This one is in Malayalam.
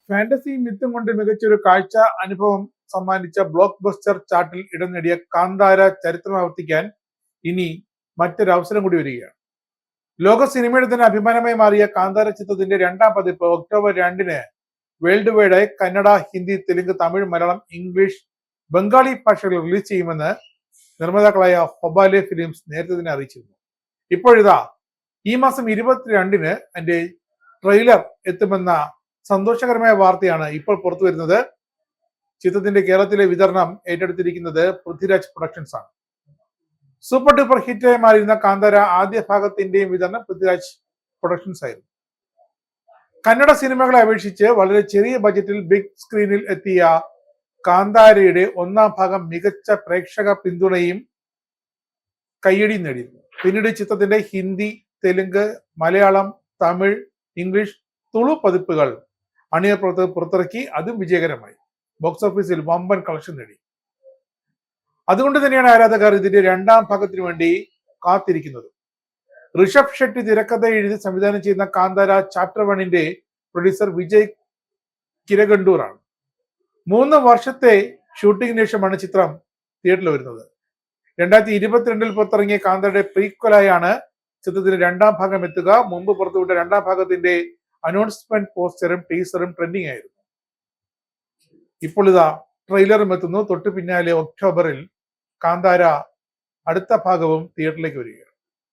ഫാന്റസി മിത്തും കൊണ്ട് മികച്ചൊരു കാഴ്ച അനുഭവം സമ്മാനിച്ച ബ്ലോക്ക് ബസ്റ്റർ ചാർട്ടിൽ ഇടം നേടിയ കാന്താര ചരിത്രം ആവർത്തിക്കാൻ ഇനി മറ്റൊരു അവസരം കൂടി വരികയാണ്. ലോക സിനിമയുടെ തന്നെ അഭിമാനമായി മാറിയ കാന്താര ചിത്രത്തിന്റെ രണ്ടാം പതിപ്പ് ഒക്ടോബർ 2-ന് വേൾഡ് വൈഡായി കന്നഡ, ഹിന്ദി, തെലുങ്ക്, തമിഴ്, മലയാളം, ഇംഗ്ലീഷ്, ബംഗാളി ഭാഷകളിൽ റിലീസ് ചെയ്യുമെന്ന് നിർമ്മാതാക്കളായ ഹൊബാലെ ഫിലിംസ് നേരത്തെ തന്നെ അറിയിച്ചിരുന്നു. ഇപ്പോഴിതാ ഈ മാസം 22-ന് അതിന്റെ ട്രെയിലർ എത്തുമെന്ന സന്തോഷകരമായ വാർത്തയാണ് ഇപ്പോൾ പുറത്തു വരുന്നത്. ചിത്രത്തിന്റെ കേരളത്തിലെ വിതരണം ഏറ്റെടുത്തിരിക്കുന്നത് പൃഥ്വിരാജ് പ്രൊഡക്ഷൻസ് ആണ്. സൂപ്പർ ഡൂപ്പർ ഹിറ്റായി മാറിയിരുന്ന കാന്താര ആദ്യ ഭാഗത്തിന്റെയും വിതരണം പൃഥ്വിരാജ് പ്രൊഡക്ഷൻസ് ആയിരുന്നു. കന്നഡ സിനിമകളെ അപേക്ഷിച്ച് വളരെ ചെറിയ ബജറ്റിൽ ബിഗ് സ്ക്രീനിൽ എത്തിയ കാന്താരയുടെ ഒന്നാം ഭാഗം മികച്ച പ്രേക്ഷക പിന്തുണയും കയ്യടിയും നേടിയിരുന്നു. പിന്നീട് ചിത്രത്തിന്റെ ഹിന്ദി, തെലുങ്ക്, മലയാളം, തമിഴ്, ഇംഗ്ലീഷ്, തുളു പതിപ്പുകൾ അണിയർ പ്രവർത്തകർ പുറത്തിറക്കി. അതും വിജയകരമായി ബോക്സ് ഓഫീസിൽ വമ്പൻ കളക്ഷൻ നേടി. അതുകൊണ്ട് തന്നെയാണ് ആരാധകർ ഇതിന്റെ രണ്ടാം ഭാഗത്തിന് വേണ്ടി കാത്തിരിക്കുന്നത്. ഋഷഭ് ഷെട്ടി തിരക്കഥ എഴുതി സംവിധാനം ചെയ്യുന്ന കാന്താര ചാപ്റ്റർ 1-ന്റെ പ്രൊഡ്യൂസർ വിജയ് കിരഗണ്ടൂർ ആണ്. 3 വർഷത്തെ ഷൂട്ടിങ്ങിന് ശേഷമാണ് ചിത്രം തിയേറ്ററിൽ വരുന്നത്. 2022-ൽ പുറത്തിറങ്ങിയ കാന്താരയുടെ പ്രീക്വലായാണ് ചിത്രത്തിന്റെ രണ്ടാം ഭാഗം എത്തുക. മുമ്പ് പുറത്തുവിട്ട രണ്ടാം ഭാഗത്തിന്റെ അനൗൺസ്മെന്റ് പോസ്റ്ററും ടീസറും ട്രെൻഡിങ് ആയിരുന്നു. ഇപ്പോൾ ഇതാ ട്രെയിലറും എത്തുന്നു. തൊട്ടു പിന്നാലെ ഒക്ടോബറിൽ കാന്താര അടുത്ത ഭാഗവും തിയേറ്ററിലേക്ക് വരിക.